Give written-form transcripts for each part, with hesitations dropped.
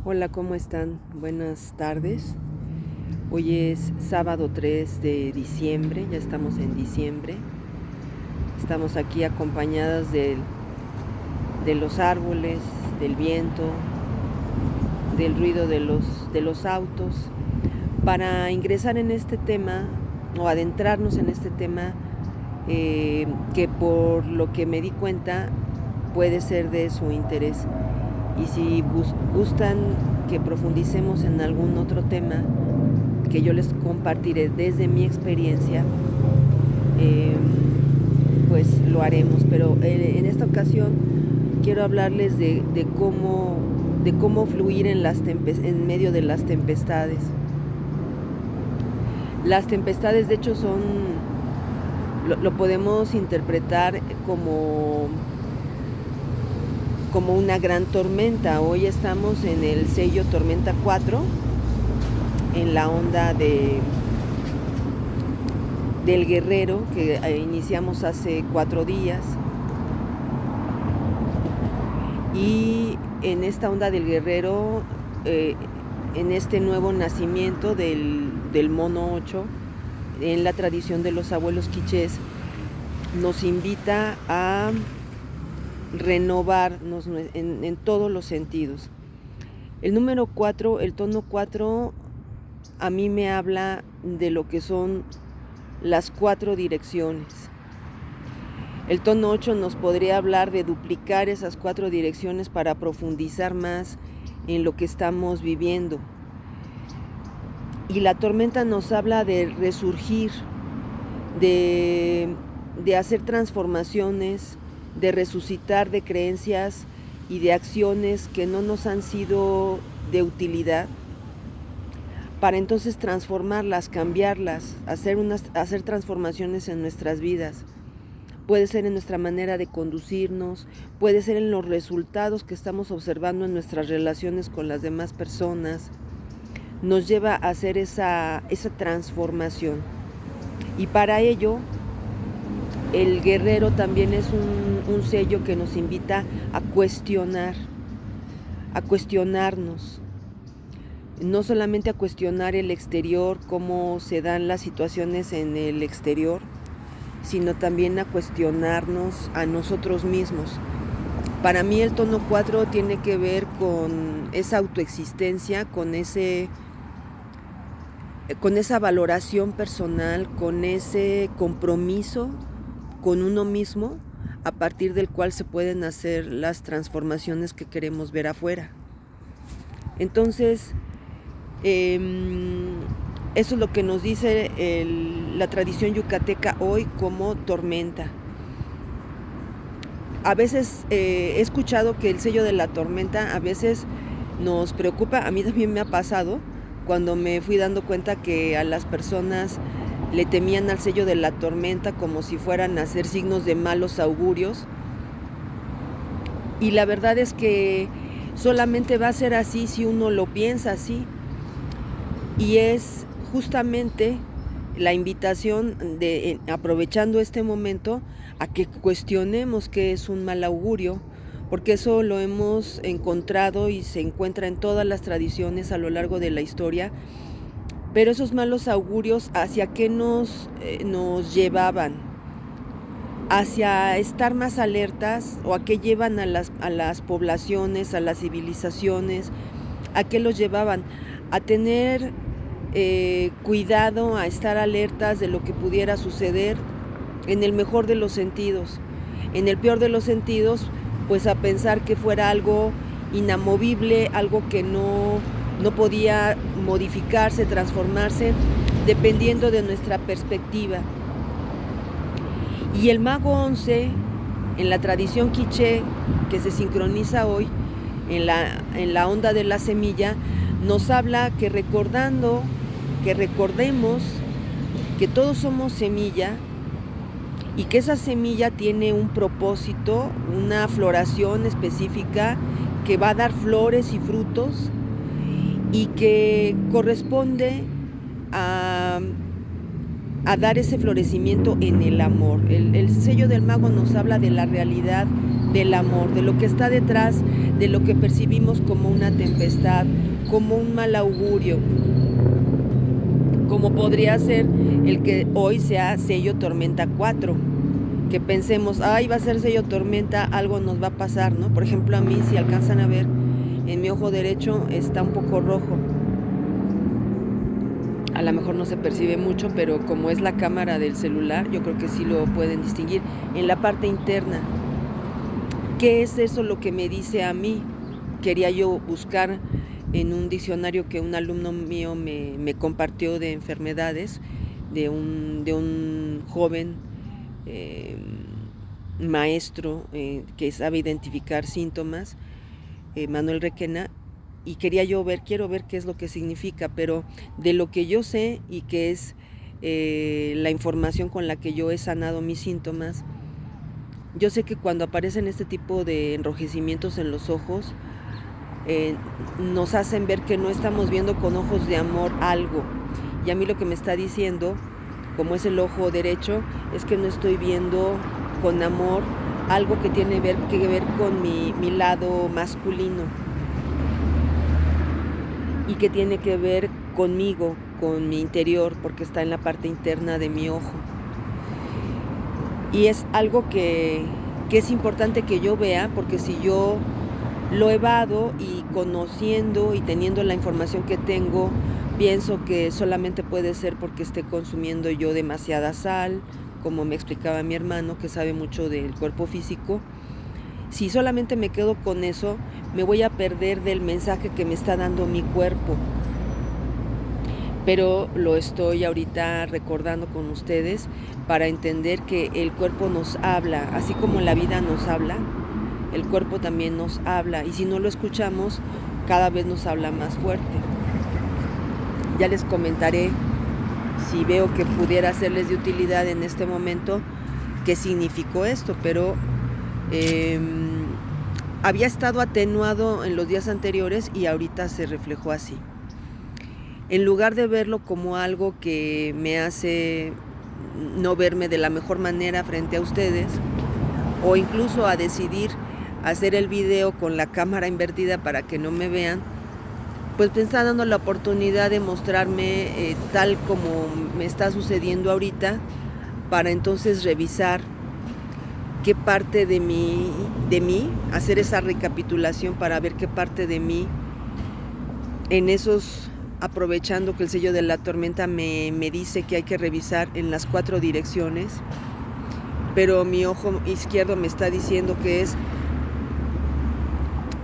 Hola, ¿cómo están? Buenas tardes. Hoy es sábado 3 de diciembre, ya estamos en diciembre. Estamos aquí acompañadas de los árboles, del viento, del ruido de los autos, para ingresar en este tema o adentrarnos en este tema que por lo que me di cuenta puede ser de su interés. Y si gustan que profundicemos en algún otro tema que yo les compartiré desde mi experiencia, eh, pues lo haremos. Pero en esta ocasión quiero hablarles de cómo fluir en medio de las tempestades. Las tempestades, de hecho, lo podemos interpretar como una gran tormenta. Hoy estamos en el sello Tormenta 4, en la onda del Guerrero, que iniciamos hace 4 días. Y en esta onda del Guerrero, en este nuevo nacimiento del mono 8, en la tradición de los abuelos quichés, nos invita a renovarnos en todos los sentidos. El número 4, el tono 4, a mí me habla de lo que son las 4 direcciones. El tono 8 nos podría hablar de duplicar esas 4 direcciones para profundizar más en lo que estamos viviendo. Y la tormenta nos habla de resurgir, de hacer transformaciones, de resucitar de creencias y de acciones que no nos han sido de utilidad, para entonces transformarlas, cambiarlas, hacer transformaciones en nuestras vidas. Puede ser en nuestra manera de conducirnos, puede ser en los resultados que estamos observando en nuestras relaciones con las demás personas. Nos lleva a hacer esa transformación. Y para ello, el guerrero también es un sello que nos invita a cuestionarnos. No solamente a cuestionar el exterior, cómo se dan las situaciones en el exterior, sino también a cuestionarnos a nosotros mismos. Para mí el tono 4 tiene que ver con esa autoexistencia, con esa valoración personal, con ese compromiso con uno mismo, a partir del cual se pueden hacer las transformaciones que queremos ver afuera. Entonces, eso es lo que nos dice la tradición yucateca hoy como tormenta. A veces he escuchado que el sello de la tormenta a veces nos preocupa. A mí también me ha pasado cuando me fui dando cuenta que a las personas le temían al sello de la tormenta como si fueran a ser signos de malos augurios. Y la verdad es que solamente va a ser así si uno lo piensa así. Y es justamente la invitación aprovechando este momento, a que cuestionemos qué es un mal augurio, porque eso lo hemos encontrado y se encuentra en todas las tradiciones a lo largo de la historia. Pero esos malos augurios, ¿hacia qué nos llevaban? Hacia estar más alertas, o a qué llevan a las poblaciones, a las civilizaciones, a qué los llevaban, a tener cuidado, a estar alertas de lo que pudiera suceder, en el mejor de los sentidos. En el peor de los sentidos, pues a pensar que fuera algo inamovible, algo que no podía modificarse, transformarse, dependiendo de nuestra perspectiva. Y el mago 11, en la tradición quiché, que se sincroniza hoy en la onda de la semilla, nos habla que recordemos que todos somos semilla, y que esa semilla tiene un propósito, una floración específica que va a dar flores y frutos, y que corresponde a a dar ese florecimiento en el amor. El sello del mago nos habla de la realidad del amor, de lo que está detrás, de lo que percibimos como una tempestad, como un mal augurio, como podría ser el que hoy sea sello tormenta 4, que pensemos, ay, va a ser sello tormenta, algo nos va a pasar, ¿no? Por ejemplo, a mí, si alcanzan a ver, en mi ojo derecho está un poco rojo. A lo mejor no se percibe mucho, pero como es la cámara del celular, yo creo que sí lo pueden distinguir. En la parte interna, ¿qué es eso lo que me dice a mí? Quería yo buscar en un diccionario que un alumno mío me compartió de enfermedades, de un joven maestro que sabe identificar síntomas, Manuel Requena, y quiero ver qué es lo que significa, pero de lo que yo sé y que es la información con la que yo he sanado mis síntomas, yo sé que cuando aparecen este tipo de enrojecimientos en los ojos, nos hacen ver que no estamos viendo con ojos de amor algo. Y a mí lo que me está diciendo, como es el ojo derecho, es que no estoy viendo con amor algo que tiene que ver con mi lado masculino y que tiene que ver conmigo, con mi interior, porque está en la parte interna de mi ojo. Y es algo que es importante que yo vea, porque si yo lo evado y conociendo y teniendo la información que tengo, pienso que solamente puede ser porque esté consumiendo yo demasiada sal, como me explicaba mi hermano, que sabe mucho del cuerpo físico. Si solamente me quedo con eso, me voy a perder del mensaje que me está dando mi cuerpo. Pero lo estoy ahorita recordando con ustedes para entender que el cuerpo nos habla, así como la vida nos habla, el cuerpo también nos habla, y si no lo escuchamos, cada vez nos habla más fuerte. Ya les comentaré, si veo que pudiera serles de utilidad en este momento, qué significó esto, pero había estado atenuado en los días anteriores y ahorita se reflejó así. En lugar de verlo como algo que me hace no verme de la mejor manera frente a ustedes, o incluso a decidir hacer el video con la cámara invertida para que no me vean, pues me está dando la oportunidad de mostrarme tal como me está sucediendo ahorita, para entonces revisar qué parte de mí, hacer esa recapitulación para ver qué parte de mí, aprovechando que el sello de la tormenta me dice que hay que revisar en las 4 direcciones, pero mi ojo izquierdo me está diciendo que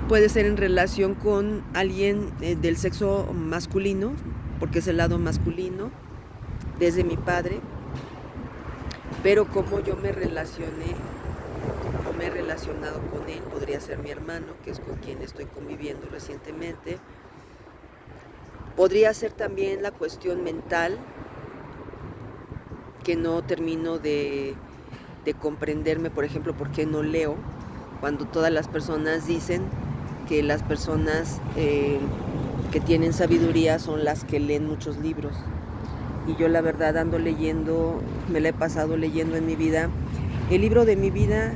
puede ser en relación con alguien del sexo masculino, porque es el lado masculino, desde mi padre, pero como yo me he relacionado con él, podría ser mi hermano, que es con quien estoy conviviendo recientemente. Podría ser también la cuestión mental, que no termino de comprenderme, por ejemplo, por qué no leo, cuando todas las personas dicen que las personas que tienen sabiduría son las que leen muchos libros. Y yo la verdad ando leyendo, me la he pasado leyendo en mi vida, el libro de mi vida,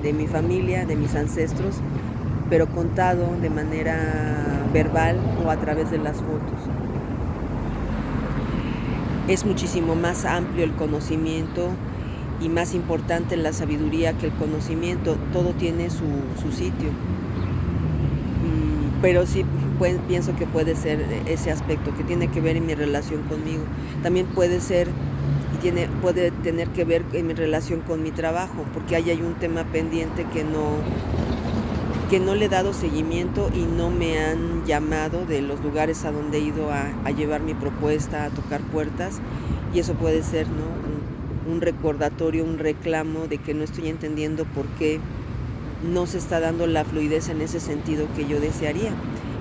de mi familia, de mis ancestros, pero contado de manera verbal o a través de las fotos. Es muchísimo más amplio el conocimiento y más importante la sabiduría que el conocimiento. Todo tiene su sitio. Pero sí pienso que puede ser ese aspecto que tiene que ver en mi relación conmigo. También puede ser y puede tener que ver en mi relación con mi trabajo, porque ahí hay un tema pendiente que no le he dado seguimiento y no me han llamado de los lugares a donde he ido a llevar mi propuesta, a tocar puertas, y eso puede ser, ¿no? un recordatorio, un reclamo de que no estoy entendiendo por qué no se está dando la fluidez en ese sentido que yo desearía.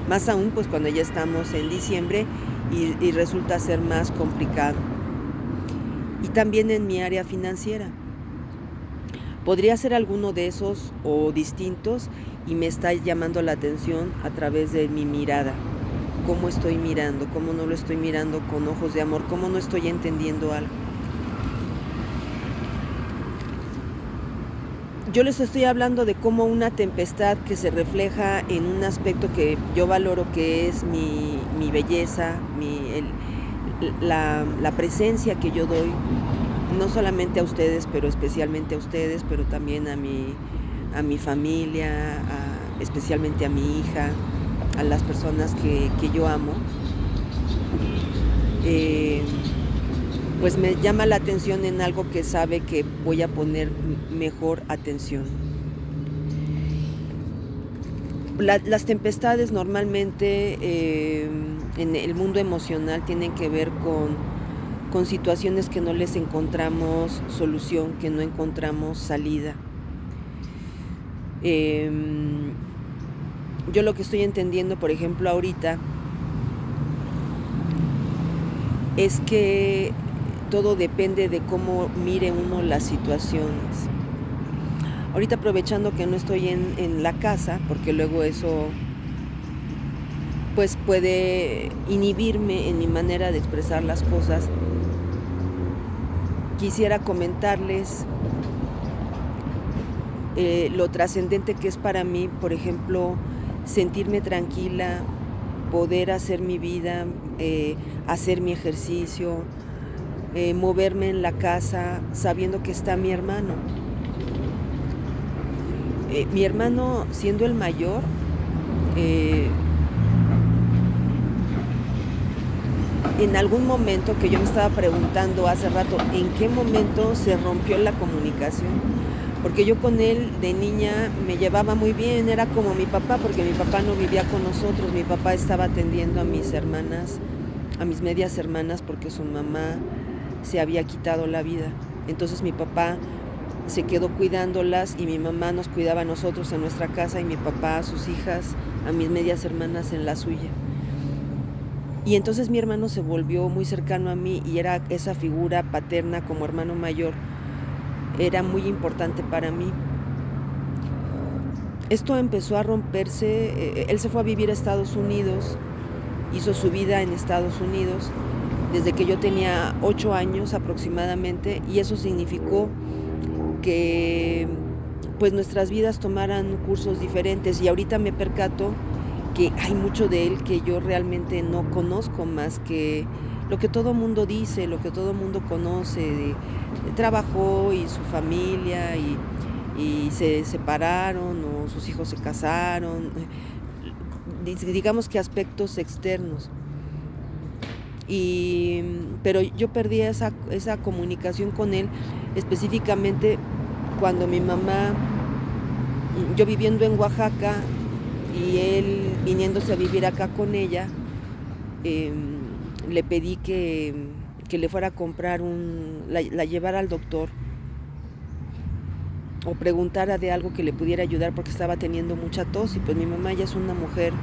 Más aún pues cuando ya estamos en diciembre y resulta ser más complicado. Y también en mi área financiera. Podría ser alguno de esos o distintos y me está llamando la atención a través de mi mirada. Cómo estoy mirando, cómo no lo estoy mirando con ojos de amor, cómo no estoy entendiendo algo. Yo les estoy hablando de cómo una tempestad que se refleja en un aspecto que yo valoro, que es mi belleza, la presencia que yo doy, no solamente a ustedes, pero especialmente a ustedes, pero también a mi familia, especialmente a mi hija, a las personas que yo amo, eh, pues me llama la atención en algo que sabe que voy a poner mejor atención. Las tempestades normalmente en el mundo emocional tienen que ver con situaciones que no les encontramos solución, que no encontramos salida. Yo lo que estoy entendiendo, por ejemplo, ahorita, es que todo depende de cómo mire uno las situaciones. Ahorita, aprovechando que no estoy en la casa, porque luego eso pues puede inhibirme en mi manera de expresar las cosas, quisiera comentarles lo trascendente que es para mí, por ejemplo, sentirme tranquila, poder hacer mi vida, hacer mi ejercicio, moverme en la casa sabiendo que está mi hermano. Mi hermano, siendo el mayor, en algún momento, que yo me estaba preguntando hace rato, ¿en qué momento se rompió la comunicación? Porque yo con él de niña me llevaba muy bien, era como mi papá, porque mi papá no vivía con nosotros, mi papá estaba atendiendo a mis hermanas, a mis medias hermanas, porque su mamá se había quitado la vida. Entonces mi papá se quedó cuidándolas y mi mamá nos cuidaba a nosotros en nuestra casa y mi papá a sus hijas, a mis medias hermanas en la suya. Y entonces mi hermano se volvió muy cercano a mí y era esa figura paterna como hermano mayor, era muy importante para mí. Esto empezó a romperse, él se fue a vivir a Estados Unidos, hizo su vida en Estados Unidos desde que yo tenía 8 años aproximadamente, y eso significó que pues nuestras vidas tomaran cursos diferentes, y ahorita me percato que hay mucho de él que yo realmente no conozco, más que lo que todo mundo dice, lo que todo mundo conoce. Trabajó y su familia y se separaron o sus hijos se casaron, digamos que aspectos externos. Pero yo perdí esa comunicación con él, específicamente cuando mi mamá, yo viviendo en Oaxaca y él viniéndose a vivir acá con ella, le pedí que le fuera a comprar la llevara al doctor o preguntara de algo que le pudiera ayudar, porque estaba teniendo mucha tos. Y pues mi mamá ya es una mujer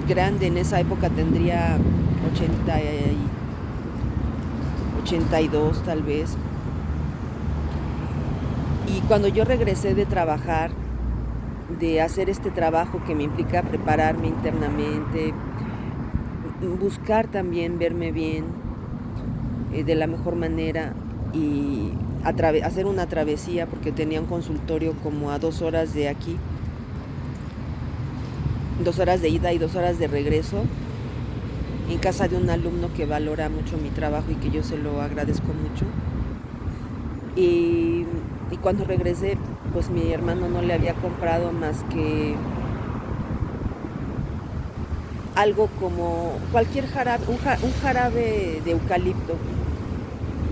grande, en esa época tendría 82 tal vez. Y cuando yo regresé de trabajar, de hacer este trabajo que me implica prepararme internamente, buscar también verme bien de la mejor manera y hacer una travesía, porque tenía un consultorio como a 2 horas de aquí, 2 horas de ida y 2 horas de regreso, en casa de un alumno que valora mucho mi trabajo y que yo se lo agradezco mucho. Y cuando regresé, pues mi hermano no le había comprado más que algo como cualquier jarabe, un jarabe de eucalipto.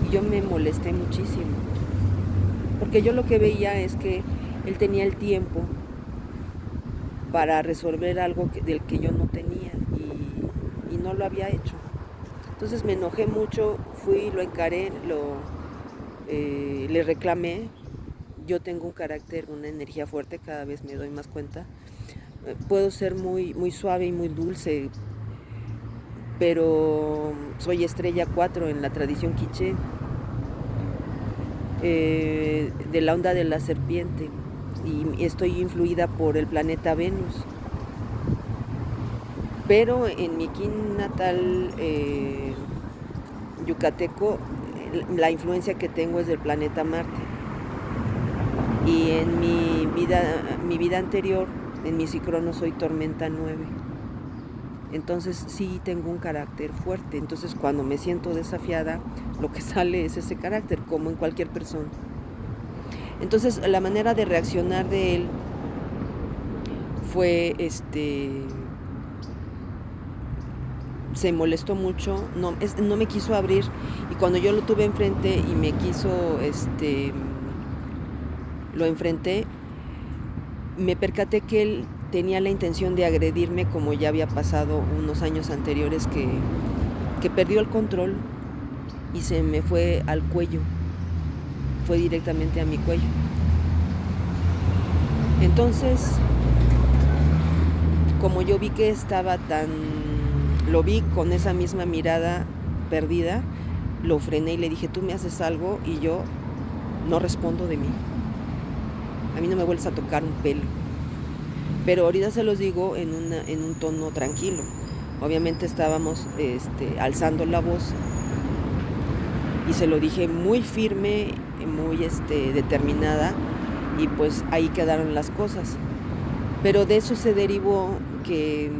Y yo me molesté muchísimo, porque yo lo que veía es que él tenía el tiempo para resolver algo del que yo no tenía, y no lo había hecho. Entonces me enojé mucho, fui, lo encaré, le reclamé. Yo tengo un carácter, una energía fuerte, cada vez me doy más cuenta. Puedo ser muy, muy suave y muy dulce, pero soy estrella 4 en la tradición quiché, de la onda de la serpiente, y estoy influida por el planeta Venus. Pero en mi kin natal yucateco, la influencia que tengo es del planeta Marte. Y en mi vida anterior, en mi Cicrono soy Tormenta 9. Entonces sí tengo un carácter fuerte. Entonces cuando me siento desafiada, lo que sale es ese carácter, como en cualquier persona. Entonces la manera de reaccionar de él fue, se molestó mucho, no me quiso abrir, y cuando yo lo tuve enfrente y me quiso, lo enfrenté, me percaté que él tenía la intención de agredirme, como ya había pasado unos años anteriores, que perdió el control y se me fue al cuello, fue directamente a mi cuello. Entonces, como yo vi que lo vi con esa misma mirada perdida, lo frené y le dije, tú me haces algo y yo no respondo de mí. A mí no me vuelves a tocar un pelo. Pero ahorita se los digo en un tono tranquilo. Obviamente estábamos alzando la voz y se lo dije muy firme, muy determinada, y pues ahí quedaron las cosas. Pero de eso se derivó que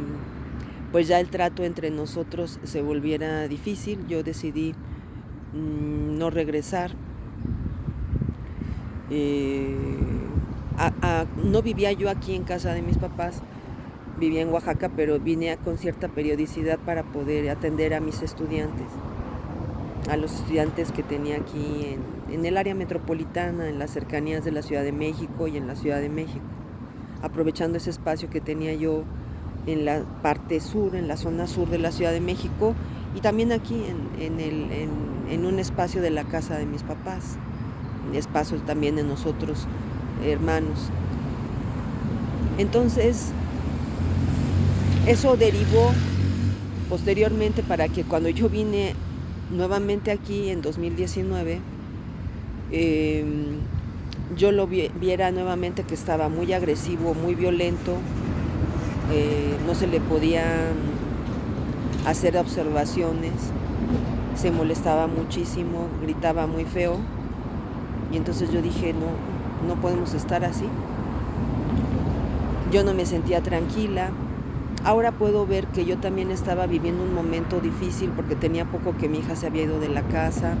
pues ya el trato entre nosotros se volviera difícil. Yo decidí no regresar. No vivía yo aquí en casa de mis papás, vivía en Oaxaca, pero vine con cierta periodicidad para poder atender a mis estudiantes, a los estudiantes que tenía aquí en el área metropolitana, en las cercanías de la Ciudad de México y en la Ciudad de México, aprovechando ese espacio que tenía yo en la parte sur, en la zona sur de la Ciudad de México, y también aquí en un espacio de la casa de mis papás, un espacio también de nosotros hermanos. Entonces eso derivó posteriormente para que cuando yo vine nuevamente aquí en 2019, yo lo viera nuevamente que estaba muy agresivo, muy violento, no se le podía hacer observaciones, se molestaba muchísimo, gritaba muy feo, y entonces yo dije, no podemos estar así. Yo no me sentía tranquila. Ahora puedo ver que yo también estaba viviendo un momento difícil porque tenía poco que mi hija se había ido de la casa,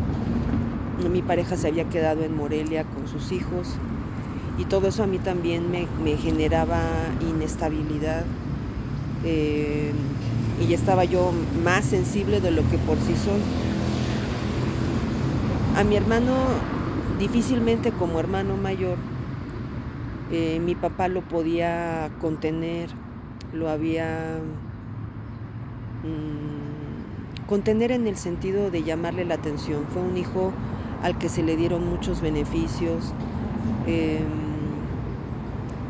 mi pareja se había quedado en Morelia con sus hijos, y todo eso a mí también me generaba inestabilidad, y estaba yo más sensible de lo que por sí soy. A mi hermano, difícilmente como hermano mayor, mi papá lo podía contener, lo había contener en el sentido de llamarle la atención. Fue un hijo al que se le dieron muchos beneficios,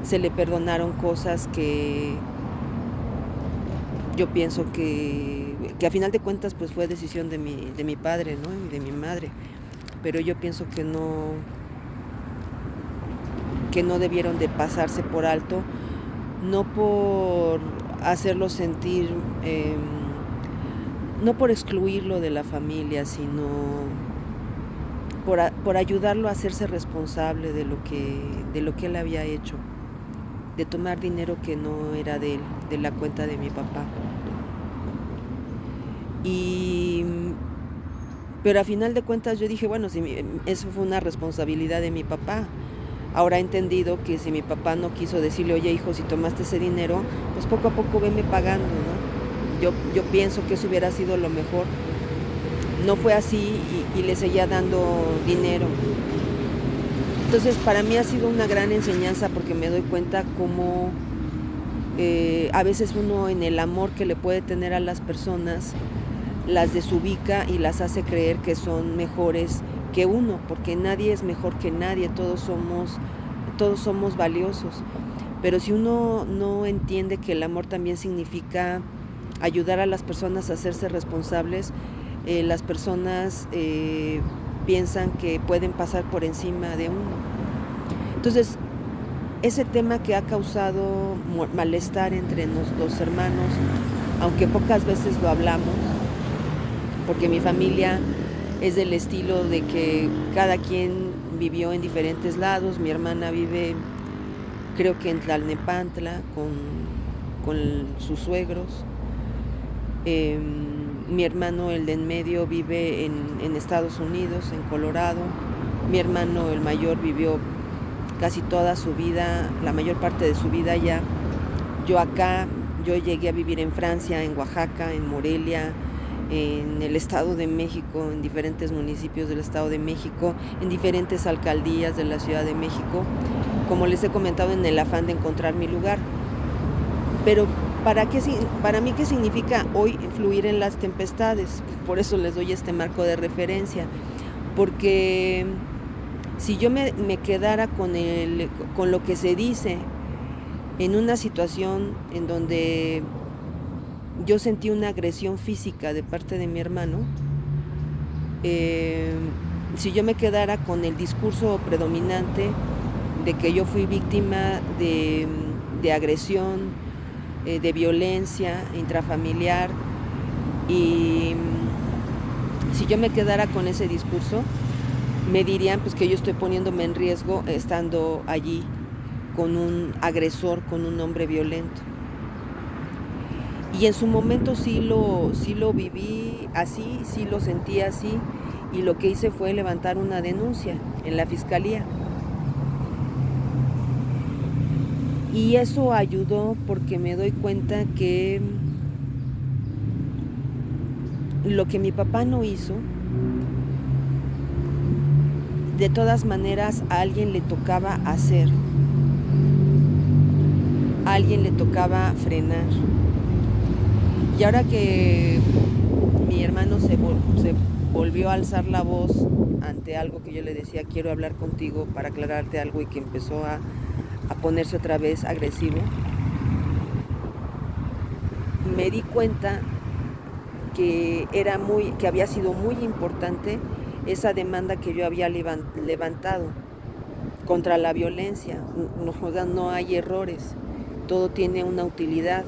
se le perdonaron cosas que yo pienso que a final de cuentas pues fue decisión de mi padre, ¿no? Y de mi madre, pero yo pienso que no debieron de pasarse por alto, no por hacerlo sentir, no por excluirlo de la familia, sino por ayudarlo a hacerse responsable de lo que él había hecho, de tomar dinero que no era de él, de la cuenta de mi papá. Pero a final de cuentas yo dije, bueno, eso fue una responsabilidad de mi papá. Ahora he entendido que si mi papá no quiso decirle, oye hijo, si tomaste ese dinero, pues poco a poco veme pagando, ¿no? Yo pienso que eso hubiera sido lo mejor. No fue así y le seguía dando dinero. Entonces para mí ha sido una gran enseñanza, porque me doy cuenta cómo a veces uno, en el amor que le puede tener a las personas, las desubica y las hace creer que son mejores que uno, porque nadie es mejor que nadie, todos somos valiosos. Pero si uno no entiende que el amor también significa ayudar a las personas a hacerse responsables, las personas piensan que pueden pasar por encima de uno. Entonces, ese tema que ha causado malestar entre los hermanos, aunque pocas veces lo hablamos, porque mi familia es del estilo de que cada quien vivió en diferentes lados. Mi hermana vive, creo que en Tlalnepantla, con sus suegros. Mi hermano, el de en medio, vive en Estados Unidos, en Colorado. Mi hermano, el mayor, vivió casi toda su vida, la mayor parte de su vida allá. Yo acá, yo llegué a vivir en Francia, en Oaxaca, en Morelia, en el Estado de México, en diferentes municipios del Estado de México, en diferentes alcaldías de la Ciudad de México, como les he comentado, en el afán de encontrar mi lugar. Pero para mí, ¿qué significa hoy fluir en las tempestades? Por eso les doy este marco de referencia, porque si yo me quedara con lo que se dice en una situación en donde yo sentí una agresión física de parte de mi hermano, si yo me quedara con el discurso predominante de que yo fui víctima de agresión, de violencia intrafamiliar, y si yo me quedara con ese discurso, me dirían pues que yo estoy poniéndome en riesgo estando allí con un agresor, con un hombre violento. Y en su momento sí lo viví así, sí lo sentí así, y lo que hice fue levantar una denuncia en la fiscalía. Y eso ayudó porque me doy cuenta que lo que mi papá no hizo, de todas maneras a alguien le tocaba hacer, a alguien le tocaba frenar. Y ahora que mi hermano se volvió a alzar la voz ante algo que yo le decía, quiero hablar contigo para aclararte algo, y que empezó a ponerse otra vez agresivo, me di cuenta que había sido muy importante esa demanda que yo había levantado contra la violencia. No hay errores, todo tiene una utilidad.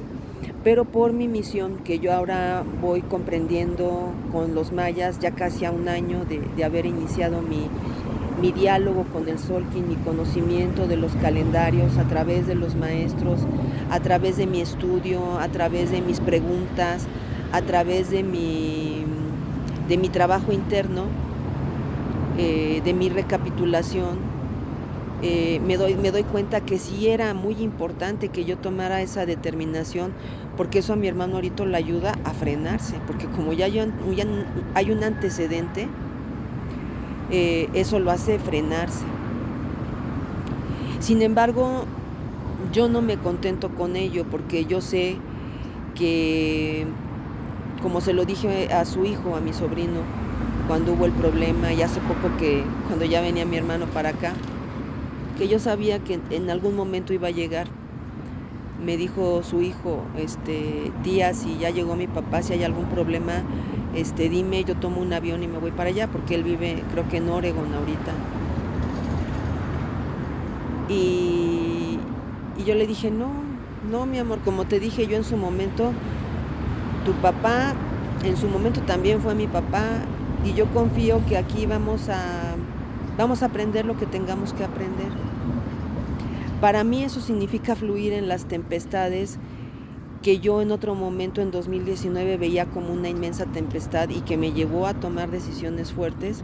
Pero por mi misión, que yo ahora voy comprendiendo con los mayas, ya casi a un año de haber iniciado mi diálogo con el Tzolk'in, mi conocimiento de los calendarios a través de los maestros, a través de mi estudio, a través de mis preguntas, a través de mi trabajo interno, de mi recapitulación, me doy cuenta que sí era muy importante que yo tomara esa determinación, porque eso a mi hermano ahorita le ayuda a frenarse, porque como ya hay un antecedente, eso lo hace frenarse. Sin embargo, yo no me contento con ello, porque yo sé que, como se lo dije a su hijo, a mi sobrino, cuando hubo el problema, y hace poco cuando ya venía mi hermano para acá, que yo sabía que en algún momento iba a llegar. Me dijo su hijo, tía, si ya llegó mi papá, si hay algún problema, dime, yo tomo un avión y me voy para allá, porque él vive, creo que en Oregon ahorita. Y yo le dije, no, mi amor, como te dije yo en su momento, tu papá en su momento también fue mi papá, y yo confío que aquí vamos a aprender lo que tengamos que aprender. Para mí eso significa fluir en las tempestades que yo en otro momento, en 2019, veía como una inmensa tempestad, y que me llevó a tomar decisiones fuertes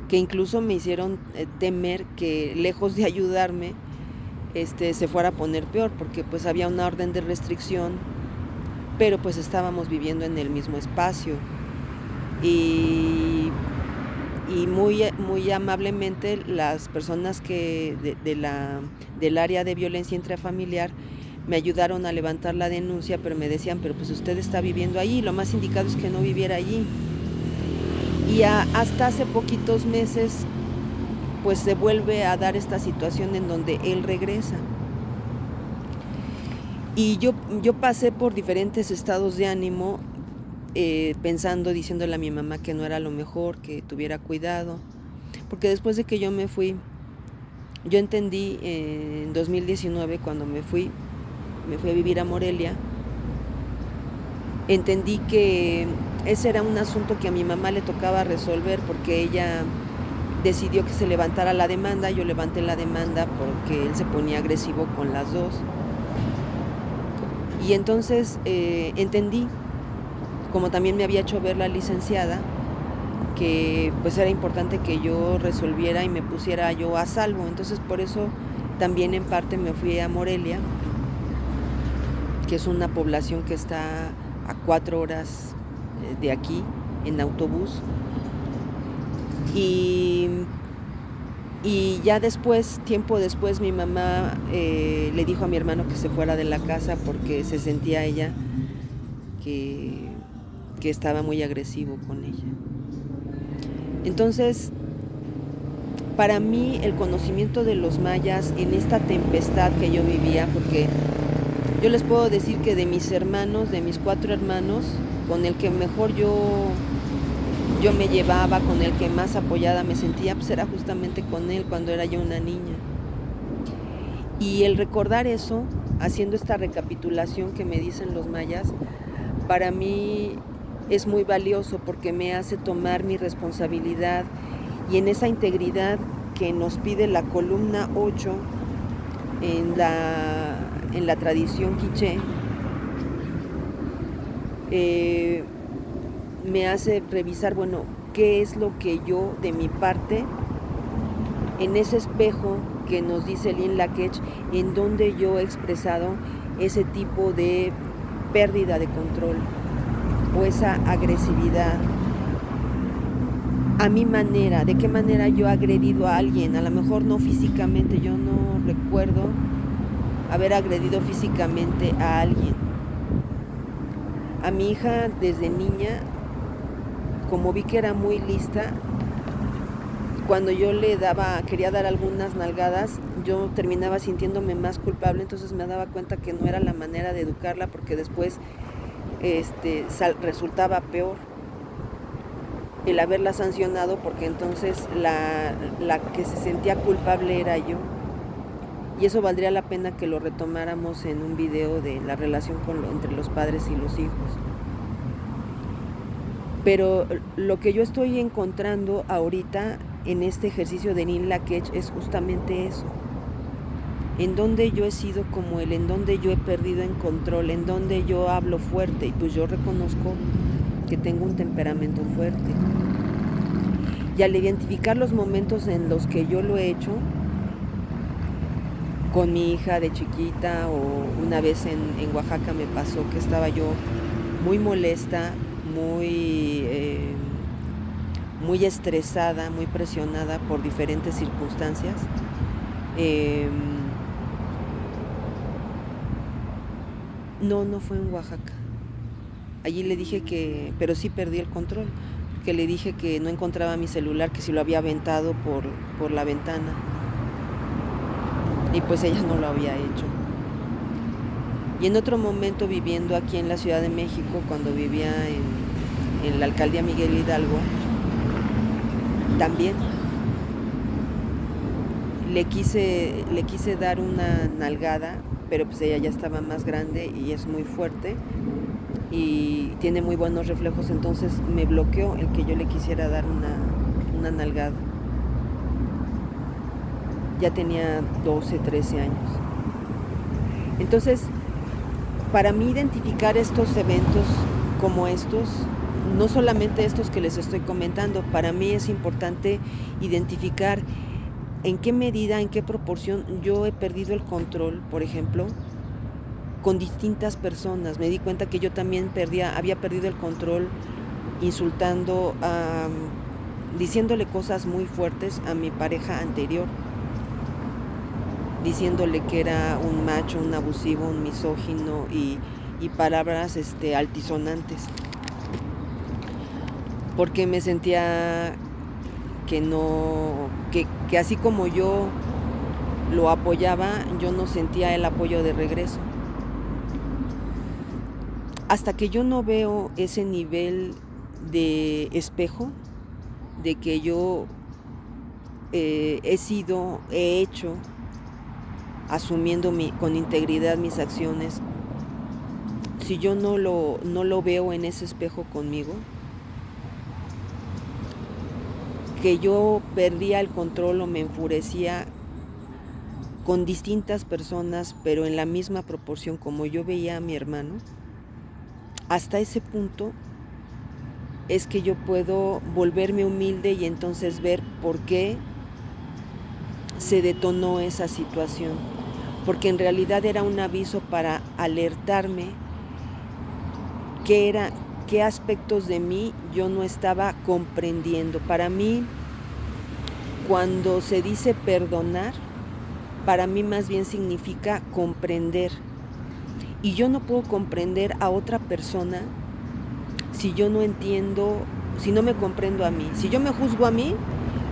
que incluso me hicieron temer que, lejos de ayudarme, se fuera a poner peor, porque pues había una orden de restricción, pero pues estábamos viviendo en el mismo espacio, y muy amablemente las personas que del área de violencia intrafamiliar me ayudaron a levantar la denuncia, pero me decían, pero pues usted está viviendo allí, lo más indicado es que no viviera allí. Y hasta hace poquitos meses pues se vuelve a dar esta situación en donde él regresa. Y yo pasé por diferentes estados de ánimo, pensando, diciéndole a mi mamá que no era lo mejor, que tuviera cuidado, porque después de que yo me fui, yo entendí en 2019, cuando me fui a vivir a Morelia, entendí que ese era un asunto que a mi mamá le tocaba resolver, porque ella decidió que se levantara la demanda. Yo levanté la demanda porque él se ponía agresivo con las dos. Y entonces entendí, como también me había hecho ver la licenciada, que pues era importante que yo resolviera y me pusiera yo a salvo. Entonces por eso también en parte me fui a Morelia, que es una población que está a 4 horas de aquí en autobús. Y ya después, tiempo después, mi mamá le dijo a mi hermano que se fuera de la casa porque se sentía ella que estaba muy agresivo con ella. Entonces, para mí el conocimiento de los mayas en esta tempestad que yo vivía, porque yo les puedo decir que de mis hermanos, de mis 4 hermanos, con el que mejor yo me llevaba, con el que más apoyada me sentía, pues era justamente con él cuando era yo una niña. Y el recordar eso, haciendo esta recapitulación que me dicen los mayas, para mí es muy valioso porque me hace tomar mi responsabilidad y en esa integridad que nos pide la columna 8 en la tradición quiché, me hace revisar, bueno, qué es lo que yo, de mi parte, en ese espejo que nos dice Lin Lakech, en donde yo he expresado ese tipo de pérdida de control o esa agresividad a mi manera, de qué manera yo he agredido a alguien, a lo mejor no físicamente, yo no recuerdo haber agredido físicamente a alguien. A mi hija desde niña, como vi que era muy lista, cuando yo quería dar algunas nalgadas, yo terminaba sintiéndome más culpable, entonces me daba cuenta que no era la manera de educarla porque después resultaba peor el haberla sancionado, porque entonces la que se sentía culpable era yo. Y eso valdría la pena que lo retomáramos en un video de la relación entre los padres y los hijos. Pero lo que yo estoy encontrando ahorita en este ejercicio de Lin Lakech es justamente eso. En donde yo he sido como él, en donde yo he perdido en control, en donde yo hablo fuerte y pues yo reconozco que tengo un temperamento fuerte. Y al identificar los momentos en los que yo lo he hecho, con mi hija de chiquita o una vez en Oaxaca me pasó que estaba yo muy molesta, muy estresada, muy presionada por diferentes circunstancias. No fue en Oaxaca. Allí le dije pero sí perdí el control, que le dije que no encontraba mi celular, que si lo había aventado por la ventana. Y pues ella no lo había hecho. Y en otro momento, viviendo aquí en la Ciudad de México, cuando vivía en la alcaldía Miguel Hidalgo, también le quise dar una nalgada, pero pues ella ya estaba más grande y es muy fuerte y tiene muy buenos reflejos, entonces me bloqueó el que yo le quisiera dar una nalgada. Ya tenía 12, 13 años. Entonces, para mí identificar estos eventos como estos, no solamente estos que les estoy comentando, para mí es importante identificar en qué medida, en qué proporción yo he perdido el control, por ejemplo, con distintas personas. Me di cuenta que yo también había perdido el control insultando, diciéndole cosas muy fuertes a mi pareja anterior, diciéndole que era un macho, un abusivo, un misógino y palabras altisonantes, porque me sentía que así como yo lo apoyaba, yo no sentía el apoyo de regreso. Hasta que yo no veo ese nivel de espejo, de que yo he hecho, asumiendo con integridad mis acciones, si yo no lo veo en ese espejo conmigo, que yo perdía el control o me enfurecía con distintas personas, pero en la misma proporción como yo veía a mi hermano, hasta ese punto es que yo puedo volverme humilde y entonces ver por qué se detonó esa situación. Porque en realidad era un aviso para alertarme qué aspectos de mí yo no estaba comprendiendo. Para mí, cuando se dice perdonar, para mí más bien significa comprender. Y yo no puedo comprender a otra persona si yo no entiendo, si no me comprendo a mí. Si yo me juzgo a mí,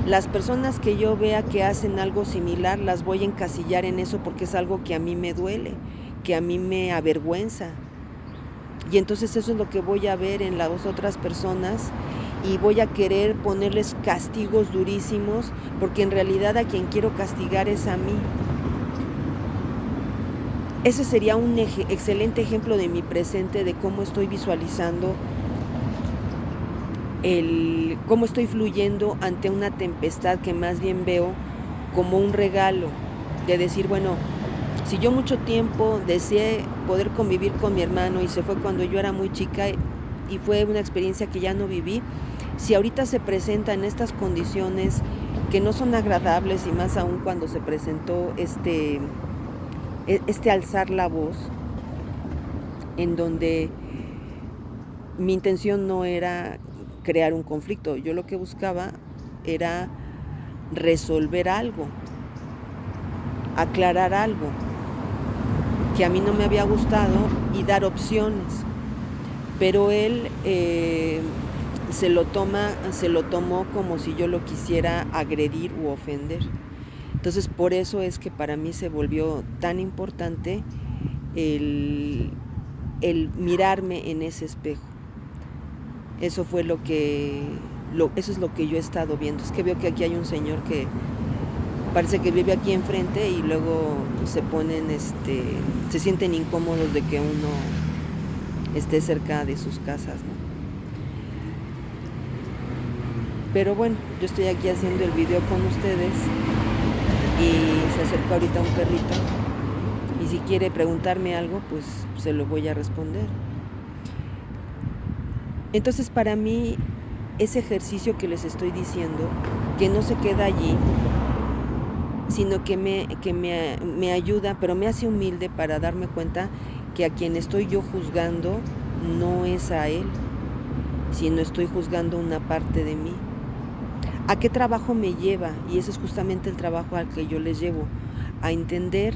las personas que yo vea que hacen algo similar las voy a encasillar en eso porque es algo que a mí me duele, que a mí me avergüenza. Y entonces eso es lo que voy a ver en las otras personas y voy a querer ponerles castigos durísimos porque en realidad a quien quiero castigar es a mí. Ese sería un excelente ejemplo de mi presente, de cómo estoy visualizando cómo estoy fluyendo ante una tempestad que más bien veo como un regalo, de decir, bueno, si yo mucho tiempo deseé poder convivir con mi hermano y se fue cuando yo era muy chica y fue una experiencia que ya no viví, si ahorita se presenta en estas condiciones que no son agradables y más aún cuando se presentó este alzar la voz, en donde mi intención no era crear un conflicto, yo lo que buscaba era resolver algo, aclarar algo que a mí no me había gustado y dar opciones, pero él se lo tomó como si yo lo quisiera agredir u ofender. Entonces por eso es que para mí se volvió tan importante el mirarme en ese espejo. Eso fue eso es lo que yo he estado viendo. Es que veo que aquí hay un señor que parece que vive aquí enfrente y luego se sienten incómodos de que uno esté cerca de sus casas, ¿no? Pero bueno, yo estoy aquí haciendo el video con ustedes y se acerca ahorita un perrito y si quiere preguntarme algo, pues se lo voy a responder. Entonces para mí ese ejercicio que les estoy diciendo, que no se queda allí, sino que me ayuda, pero me hace humilde para darme cuenta que a quien estoy yo juzgando no es a él, sino estoy juzgando una parte de mí. ¿A qué trabajo me lleva? Y ese es justamente el trabajo al que yo les llevo, a entender,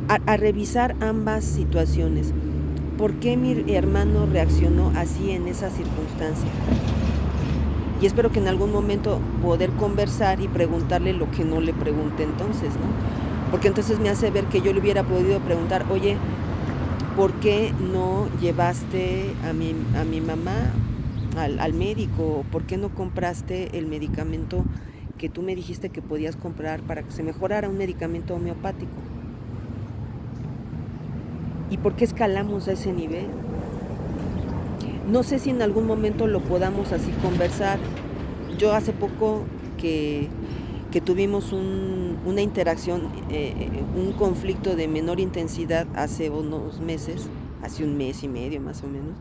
a revisar ambas situaciones. ¿Por qué mi hermano reaccionó así en esa circunstancia? Y espero que en algún momento poder conversar y preguntarle lo que no le pregunté entonces, ¿no? Porque entonces me hace ver que yo le hubiera podido preguntar, oye, ¿por qué no llevaste a mi mamá al médico? ¿Por qué no compraste el medicamento que tú me dijiste que podías comprar para que se mejorara, un medicamento homeopático? ¿Y por qué escalamos a ese nivel? No sé si en algún momento lo podamos así conversar. Yo hace poco que tuvimos una interacción, un conflicto de menor intensidad hace unos meses, hace un mes y medio más o menos,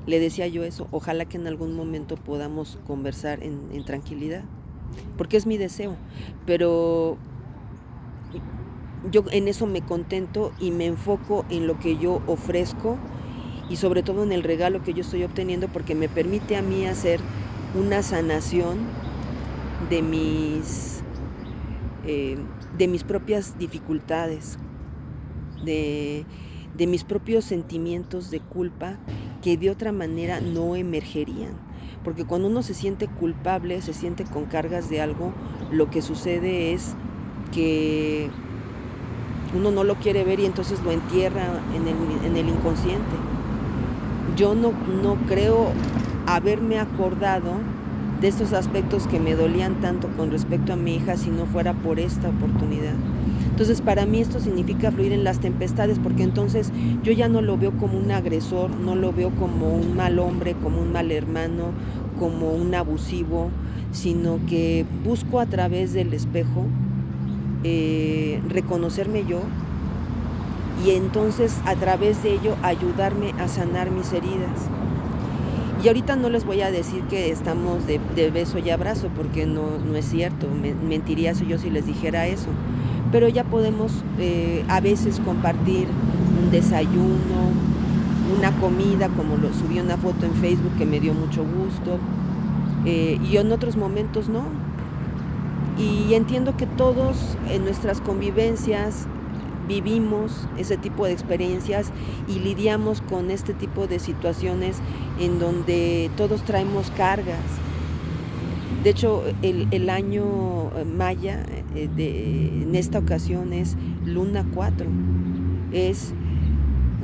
le decía yo eso, ojalá que en algún momento podamos conversar en tranquilidad, porque es mi deseo, pero yo en eso me contento y me enfoco en lo que yo ofrezco y sobre todo en el regalo que yo estoy obteniendo, porque me permite a mí hacer una sanación de mis propias dificultades, de mis propios sentimientos de culpa que de otra manera no emergerían. Porque cuando uno se siente culpable, se siente con cargas de algo, lo que sucede es que uno no lo quiere ver y entonces lo entierra en el inconsciente. Yo no creo haberme acordado de estos aspectos que me dolían tanto con respecto a mi hija si no fuera por esta oportunidad. Entonces para mí esto significa fluir en las tempestades, porque entonces yo ya no lo veo como un agresor, no lo veo como un mal hombre, como un mal hermano, como un abusivo, sino que busco a través del espejo reconocerme yo y entonces a través de ello ayudarme a sanar mis heridas. Y ahorita no les voy a decir que estamos de beso y abrazo, porque no es cierto, mentiría yo si les dijera eso. Pero ya podemos a veces compartir un desayuno, una comida, como lo subí una foto en Facebook que me dio mucho gusto, y en otros momentos no. Y entiendo que todos en nuestras convivencias vivimos ese tipo de experiencias y lidiamos con este tipo de situaciones en donde todos traemos cargas. De hecho, el año maya en esta ocasión es Luna 4, es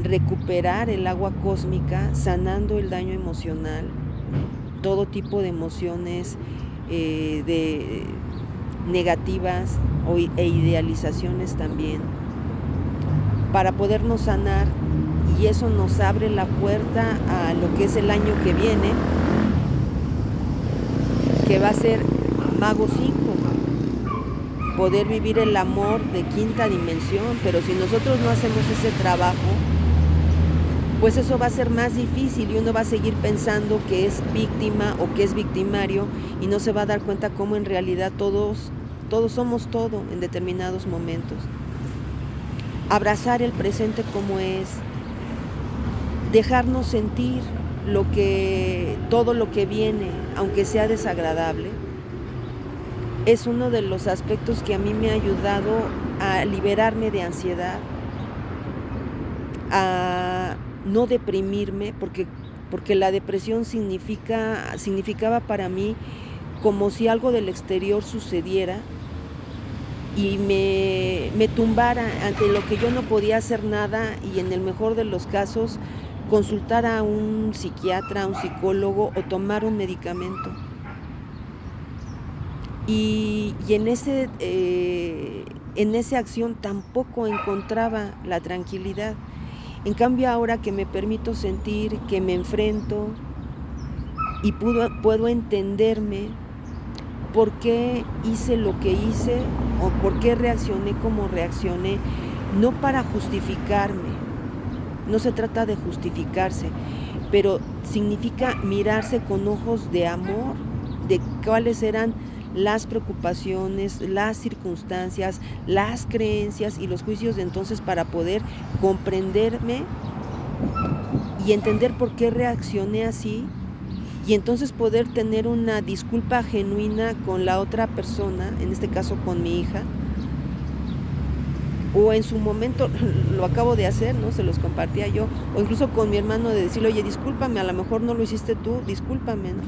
recuperar el agua cósmica, sanando el daño emocional, todo tipo de emociones negativas e idealizaciones también, para podernos sanar, y eso nos abre la puerta a lo que es el año que viene, que va a ser Mago 5, poder vivir el amor de quinta dimensión. Pero si nosotros no hacemos ese trabajo, pues eso va a ser más difícil y uno va a seguir pensando que es víctima o que es victimario y no se va a dar cuenta cómo en realidad todos somos todo en determinados momentos. Abrazar el presente como es, dejarnos sentir todo lo que viene, aunque sea desagradable, es uno de los aspectos que a mí me ha ayudado a liberarme de ansiedad, a no deprimirme, porque la depresión significaba para mí como si algo del exterior sucediera y me tumbara ante lo que yo no podía hacer nada, y en el mejor de los casos consultar a un psiquiatra, a un psicólogo o tomar un medicamento. Y en esa acción tampoco encontraba la tranquilidad. En cambio, ahora que me permito sentir, que me enfrento y puedo entenderme por qué hice lo que hice o por qué reaccioné como reaccioné, no para justificarme, no se trata de justificarse, pero significa mirarse con ojos de amor, de cuáles eran las preocupaciones, las circunstancias, las creencias y los juicios de entonces, para poder comprenderme y entender por qué reaccioné así, y entonces poder tener una disculpa genuina con la otra persona, en este caso con mi hija, o en su momento lo acabo de hacer, ¿no? Se los compartía yo, o incluso con mi hermano, de decirle, oye, discúlpame, a lo mejor no lo hiciste tú, discúlpame, ¿no?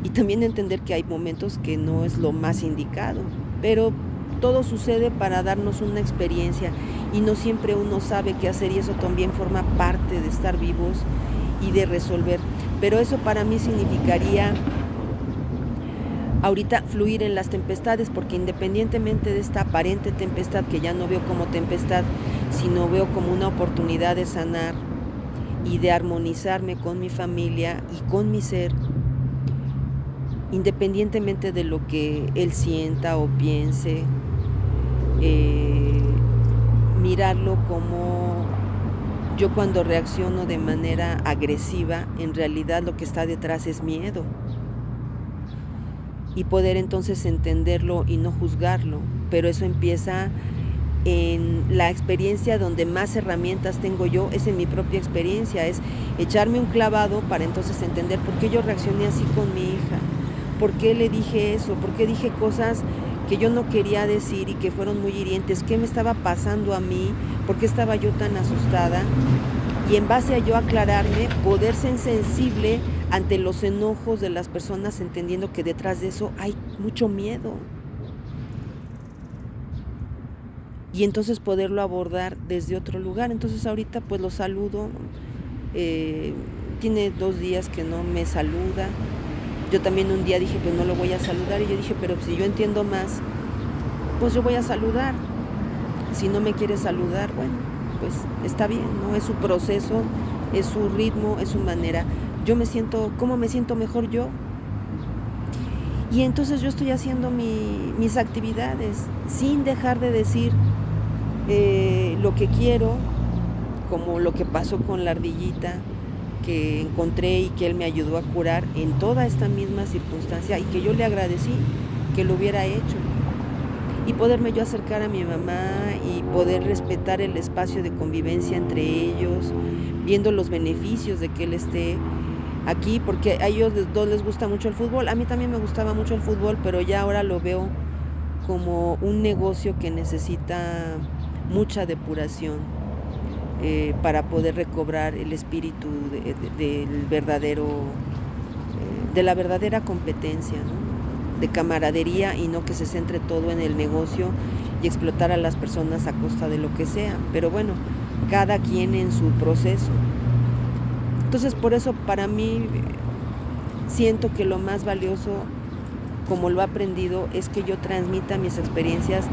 Y también entender que hay momentos que no es lo más indicado, pero todo sucede para darnos una experiencia y no siempre uno sabe qué hacer, y eso también forma parte de estar vivos y de resolver. Pero eso para mí significaría ahorita fluir en las tempestades, porque independientemente de esta aparente tempestad, que ya no veo como tempestad, sino veo como una oportunidad de sanar y de armonizarme con mi familia y con mi ser, independientemente de lo que él sienta o piense, mirarlo como yo cuando reacciono de manera agresiva, en realidad lo que está detrás es miedo. Y poder entonces entenderlo y no juzgarlo, pero eso empieza en la experiencia. Donde más herramientas tengo yo es en mi propia experiencia, es echarme un clavado para entonces entender por qué yo reaccioné así con mi hija, por qué le dije eso, por qué dije cosas que yo no quería decir y que fueron muy hirientes, qué me estaba pasando a mí, por qué estaba yo tan asustada, y en base a yo aclararme, poder ser sensible ante los enojos de las personas, entendiendo que detrás de eso hay mucho miedo. Y entonces poderlo abordar desde otro lugar. Entonces ahorita pues lo saludo, tiene 2 días que no me saluda. Yo también un día dije, pues no lo voy a saludar, y yo dije, pero si yo entiendo más, pues yo voy a saludar. Si no me quiere saludar, bueno, pues está bien, ¿no? Es su proceso, es su ritmo, es su manera. ¿Cómo me siento mejor yo? Y entonces yo estoy haciendo mis actividades sin dejar de decir lo que quiero, como lo que pasó con la ardillita que encontré y que él me ayudó a curar en toda esta misma circunstancia y que yo le agradecí que lo hubiera hecho. Y poderme yo acercar a mi mamá y poder respetar el espacio de convivencia entre ellos, viendo los beneficios de que él esté aquí, porque a ellos dos les gusta mucho el fútbol. A mí también me gustaba mucho el fútbol, pero ya ahora lo veo como un negocio que necesita mucha depuración para poder recobrar el espíritu del verdadero, de la verdadera competencia, ¿no? De camaradería, y no que se centre todo en el negocio y explotar a las personas a costa de lo que sea. Pero bueno, cada quien en su proceso. Entonces, por eso para mí siento que lo más valioso, como lo he aprendido, es que yo transmita mis experiencias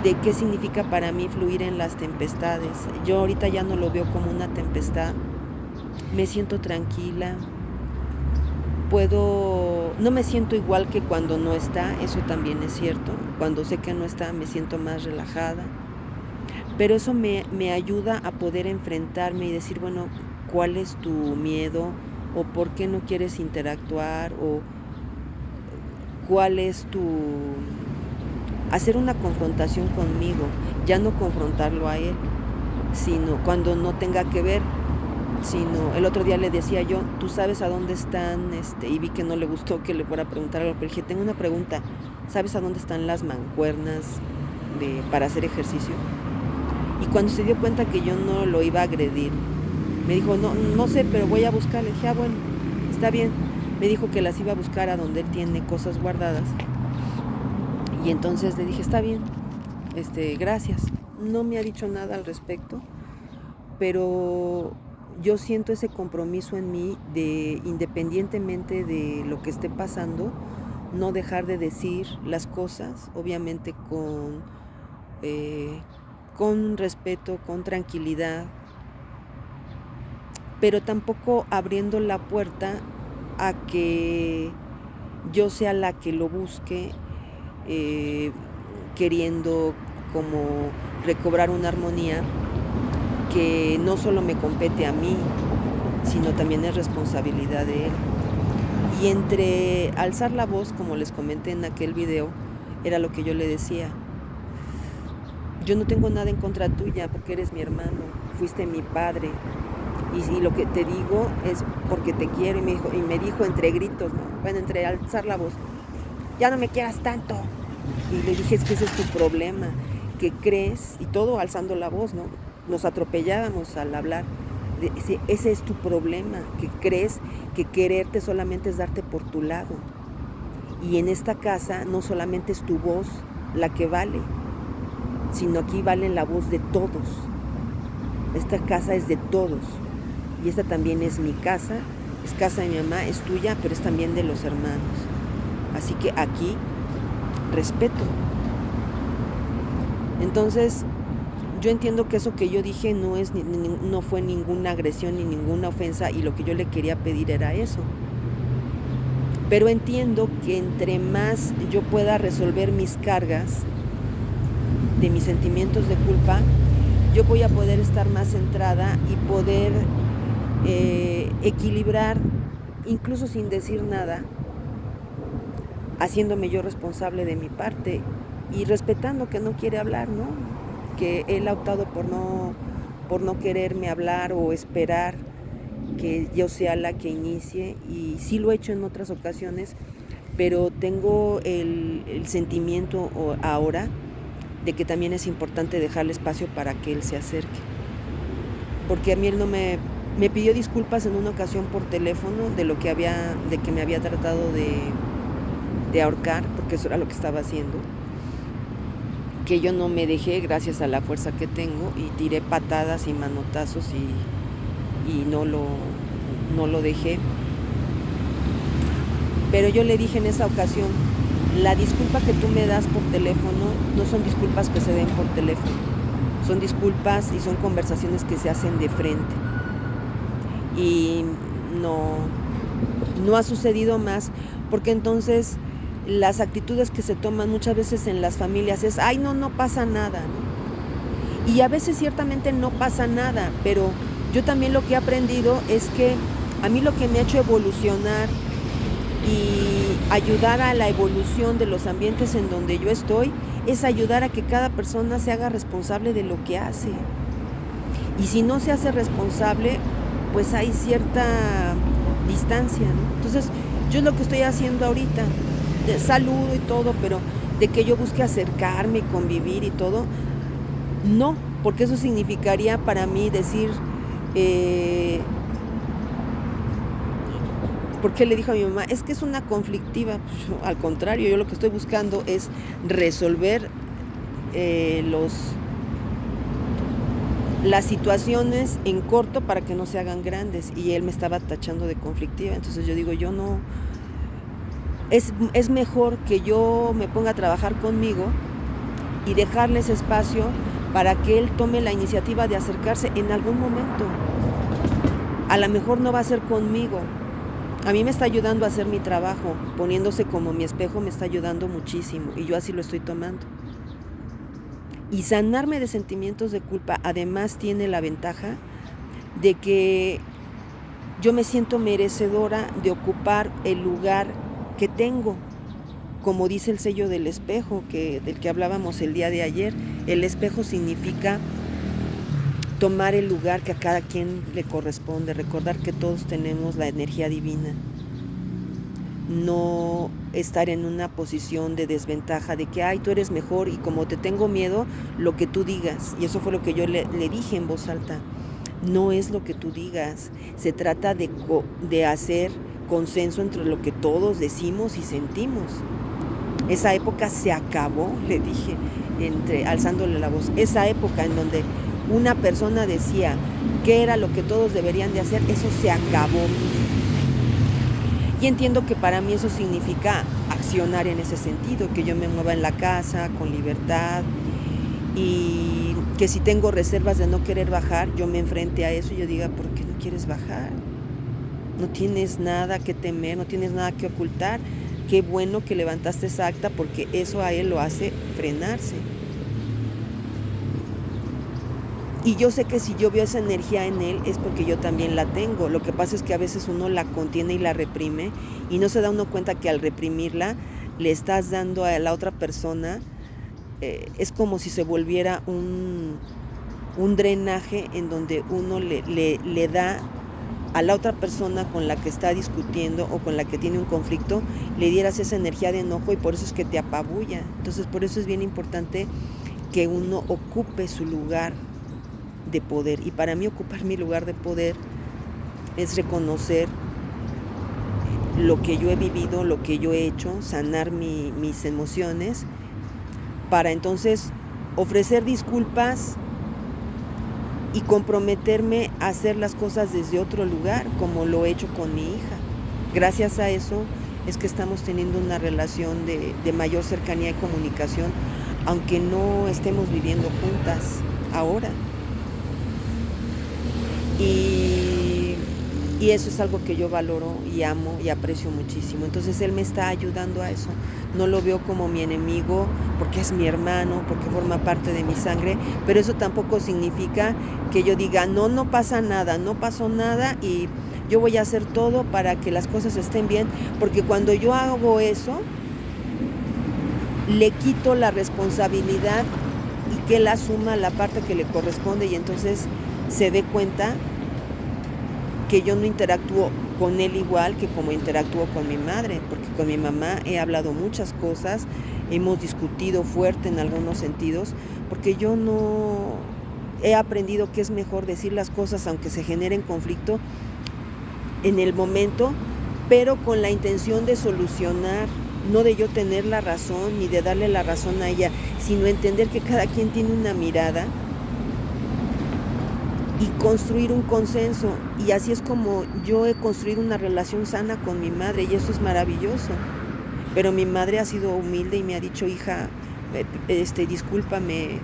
de qué significa para mí fluir en las tempestades. Yo ahorita ya no lo veo como una tempestad, me siento tranquila, no me siento igual que cuando no está, eso también es cierto. Cuando sé que no está me siento más relajada, pero eso me ayuda a poder enfrentarme y decir, bueno, ¿cuál es tu miedo? ¿O por qué no quieres interactuar? ¿O cuál es hacer una confrontación conmigo? Ya no confrontarlo a él, sino cuando no tenga que ver, sino el otro día le decía yo, ¿tú sabes a dónde están? Y vi que no le gustó que le fuera a preguntar algo, pero dije, tengo una pregunta, ¿sabes a dónde están las mancuernas para hacer ejercicio? Y cuando se dio cuenta que yo no lo iba a agredir, me dijo, no sé, pero voy a buscar. Le dije, bueno, está bien. Me dijo que las iba a buscar a donde él tiene cosas guardadas. Y entonces le dije, está bien, gracias. No me ha dicho nada al respecto, pero yo siento ese compromiso en mí de, independientemente de lo que esté pasando, no dejar de decir las cosas, obviamente con respeto, con tranquilidad, pero tampoco abriendo la puerta a que yo sea la que lo busque, queriendo como recobrar una armonía que no solo me compete a mí, sino también es responsabilidad de él. Y entre alzar la voz, como les comenté en aquel video, era lo que yo le decía. Yo no tengo nada en contra tuya porque eres mi hermano, fuiste mi padre. Y lo que te digo es porque te quiero. Y me dijo entre gritos, ¿no? Bueno, entre alzar la voz, ya no me quieras tanto. Y le dije, es que ese es tu problema, que crees, y todo alzando la voz, ¿no? Nos atropellábamos al hablar. Ese es tu problema, que crees que quererte solamente es darte por tu lado. Y en esta casa no solamente es tu voz la que vale, sino aquí vale la voz de todos. Esta casa es de todos. Y esta también es mi casa, es casa de mi mamá, es tuya, pero es también de los hermanos. Así que aquí, respeto. Entonces, yo entiendo que eso que yo dije no fue ninguna agresión ni ninguna ofensa, y lo que yo le quería pedir era eso. Pero entiendo que entre más yo pueda resolver mis cargas de mis sentimientos de culpa, yo voy a poder estar más centrada y poder equilibrar, incluso sin decir nada, haciéndome yo responsable de mi parte y respetando que no quiere hablar, ¿no? Que él ha optado por no quererme hablar o esperar que yo sea la que inicie, y sí lo he hecho en otras ocasiones, pero tengo el sentimiento ahora de que también es importante dejarle espacio para que él se acerque, porque a mí él me pidió disculpas en una ocasión por teléfono de que me había tratado de ahorcar, porque eso era lo que estaba haciendo, que yo no me dejé gracias a la fuerza que tengo, y tiré patadas y manotazos y no lo dejé. Pero yo le dije en esa ocasión, la disculpa que tú me das por teléfono no son disculpas que se den por teléfono. son disculpas y son conversaciones que se hacen de frente. Y no ha sucedido más, porque entonces las actitudes que se toman muchas veces en las familias es, ay, no pasa nada, ¿no? Y a veces ciertamente no pasa nada, pero yo también lo que he aprendido es que a mí lo que me ha hecho evolucionar y ayudar a la evolución de los ambientes en donde yo estoy es ayudar a que cada persona se haga responsable de lo que hace. Y si no se hace responsable, pues hay cierta distancia, ¿no? Entonces, yo es lo que estoy haciendo ahorita, saludo y todo, pero de que yo busque acercarme y convivir y todo, no, porque eso significaría para mí decir, porque le dijo a mi mamá, es que es una conflictiva. Pues, al contrario, yo lo que estoy buscando es resolver las situaciones en corto para que no se hagan grandes, y él me estaba tachando de conflictiva. Entonces yo digo, yo no, es mejor que yo me ponga a trabajar conmigo y dejarle ese espacio para que él tome la iniciativa de acercarse en algún momento. A lo mejor no va a ser conmigo. A mí me está ayudando a hacer mi trabajo, poniéndose como mi espejo me está ayudando muchísimo, y yo así lo estoy tomando. Y sanarme de sentimientos de culpa además tiene la ventaja de que yo me siento merecedora de ocupar el lugar que tengo. Como dice el sello del espejo, del que hablábamos el día de ayer, el espejo significa tomar el lugar que a cada quien le corresponde, recordar que todos tenemos la energía divina. No estar en una posición de desventaja, de que, ay, tú eres mejor y como te tengo miedo, lo que tú digas. Y eso fue lo que yo le dije en voz alta. No es lo que tú digas, se trata de hacer consenso entre lo que todos decimos y sentimos. Esa época se acabó, le dije, alzándole la voz. Esa época en donde una persona decía qué era lo que todos deberían de hacer, eso se acabó. Y entiendo que para mí eso significa accionar en ese sentido, que yo me mueva en la casa con libertad, y que si tengo reservas de no querer bajar, yo me enfrente a eso y yo diga, ¿por qué no quieres bajar? No tienes nada que temer, no tienes nada que ocultar. Qué bueno que levantaste esa acta, porque eso a él lo hace frenarse. Y yo sé que si yo veo esa energía en él es porque yo también la tengo. Lo que pasa es que a veces uno la contiene y la reprime, y no se da uno cuenta que al reprimirla le estás dando a la otra persona, es como si se volviera un drenaje en donde uno le da a la otra persona con la que está discutiendo o con la que tiene un conflicto, le dieras esa energía de enojo, y por eso es que te apabulla. Entonces, por eso es bien importante que uno ocupe su lugar de poder. Y para mí ocupar mi lugar de poder es reconocer lo que yo he vivido, lo que yo he hecho, sanar mis emociones, para entonces ofrecer disculpas y comprometerme a hacer las cosas desde otro lugar, como lo he hecho con mi hija. Gracias a eso es que estamos teniendo una relación de mayor cercanía y comunicación, aunque no estemos viviendo juntas ahora. Y eso es algo que yo valoro y amo y aprecio muchísimo. Entonces él me está ayudando a eso. No lo veo como mi enemigo, porque es mi hermano, porque forma parte de mi sangre, pero eso tampoco significa que yo diga, no pasa nada, no pasó nada y yo voy a hacer todo para que las cosas estén bien, porque cuando yo hago eso, le quito la responsabilidad y que él asuma la parte que le corresponde, y entonces se dé cuenta que yo no interactúo con él igual que como interactúo con mi madre, porque con mi mamá he hablado muchas cosas, hemos discutido fuerte en algunos sentidos, porque yo no he aprendido que es mejor decir las cosas aunque se generen conflicto en el momento, pero con la intención de solucionar, no de yo tener la razón ni de darle la razón a ella, sino entender que cada quien tiene una mirada y construir un consenso. Y así es como yo he construido una relación sana con mi madre, y eso es maravilloso. Pero mi madre ha sido humilde y me ha dicho, hija, discúlpame,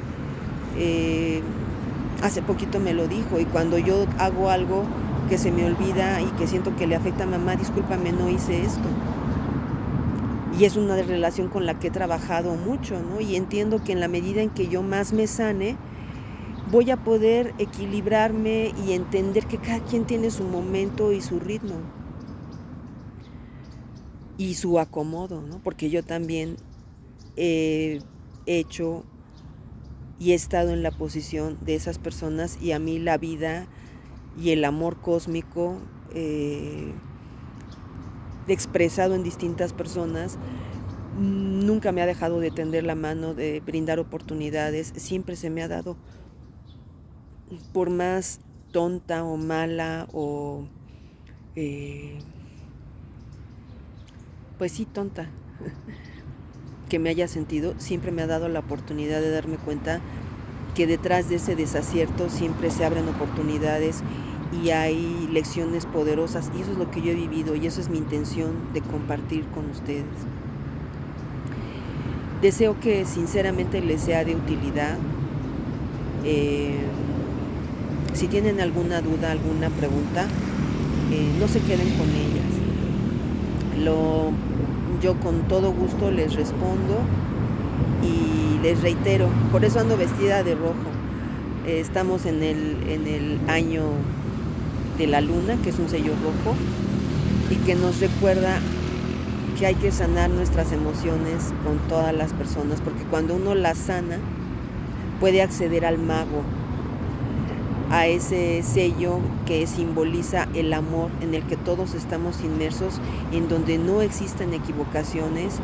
hace poquito me lo dijo, y cuando yo hago algo que se me olvida y que siento que le afecta a mamá, discúlpame, no hice esto. Y es una relación con la que he trabajado mucho, ¿no? Y entiendo que en la medida en que yo más me sane, voy a poder equilibrarme y entender que cada quien tiene su momento y su ritmo y su acomodo, ¿no? Porque yo también he hecho y he estado en la posición de esas personas, y a mí la vida y el amor cósmico expresado en distintas personas nunca me ha dejado de tender la mano, de brindar oportunidades, siempre se me ha dado, por más tonta o mala o pues sí, tonta que me haya sentido, siempre me ha dado la oportunidad de darme cuenta que detrás de ese desacierto siempre se abren oportunidades y hay lecciones poderosas, y eso es lo que yo he vivido, y eso es mi intención de compartir con ustedes. Deseo que sinceramente les sea de utilidad. Si tienen alguna duda, alguna pregunta, no se queden con ellas. Yo con todo gusto les respondo y les reitero, por eso ando vestida de rojo. Estamos en el año de la luna, que es un sello rojo, y que nos recuerda que hay que sanar nuestras emociones con todas las personas, porque cuando uno las sana, puede acceder al mago, a ese sello que simboliza el amor, en el que todos estamos inmersos, en donde no existen equivocaciones,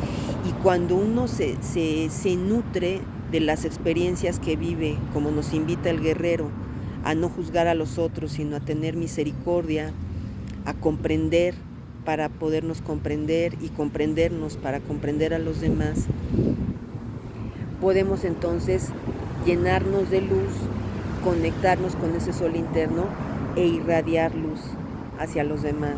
y cuando uno se nutre de las experiencias que vive, como nos invita el guerrero, a no juzgar a los otros, sino a tener misericordia, a comprender para podernos comprender y comprendernos para comprender a los demás, podemos entonces llenarnos de luz, conectarnos con ese sol interno e irradiar luz hacia los demás.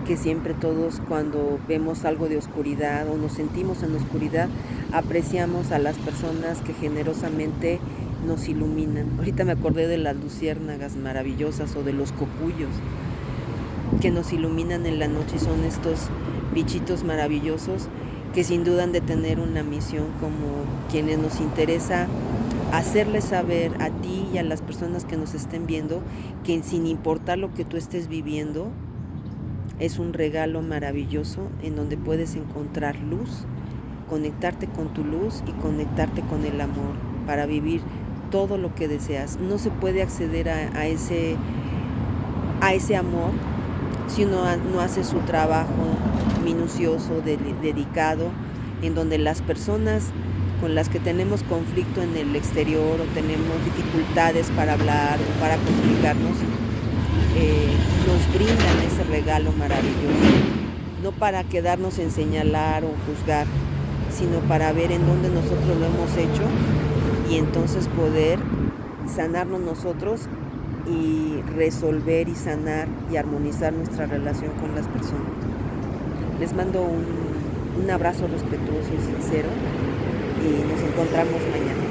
Que siempre todos, cuando vemos algo de oscuridad o nos sentimos en oscuridad, apreciamos a las personas que generosamente nos iluminan. Ahorita me acordé de las luciérnagas maravillosas o de los cocuyos que nos iluminan en la noche, y son estos bichitos maravillosos que sin duda han de tener una misión, como quienes nos interesa hacerles saber a ti y a las personas que nos estén viendo que sin importar lo que tú estés viviendo, es un regalo maravilloso en donde puedes encontrar luz, conectarte con tu luz y conectarte con el amor para vivir todo lo que deseas. No se puede acceder a ese amor si uno no hace su trabajo minucioso, dedicado, en donde las personas con las que tenemos conflicto en el exterior o tenemos dificultades para hablar o para comunicarnos, nos brindan ese regalo maravilloso, no para quedarnos en señalar o juzgar, sino para ver en dónde nosotros lo hemos hecho y entonces poder sanarnos nosotros y resolver y sanar y armonizar nuestra relación con las personas. Les mando un abrazo respetuoso y sincero, y nos encontramos mañana.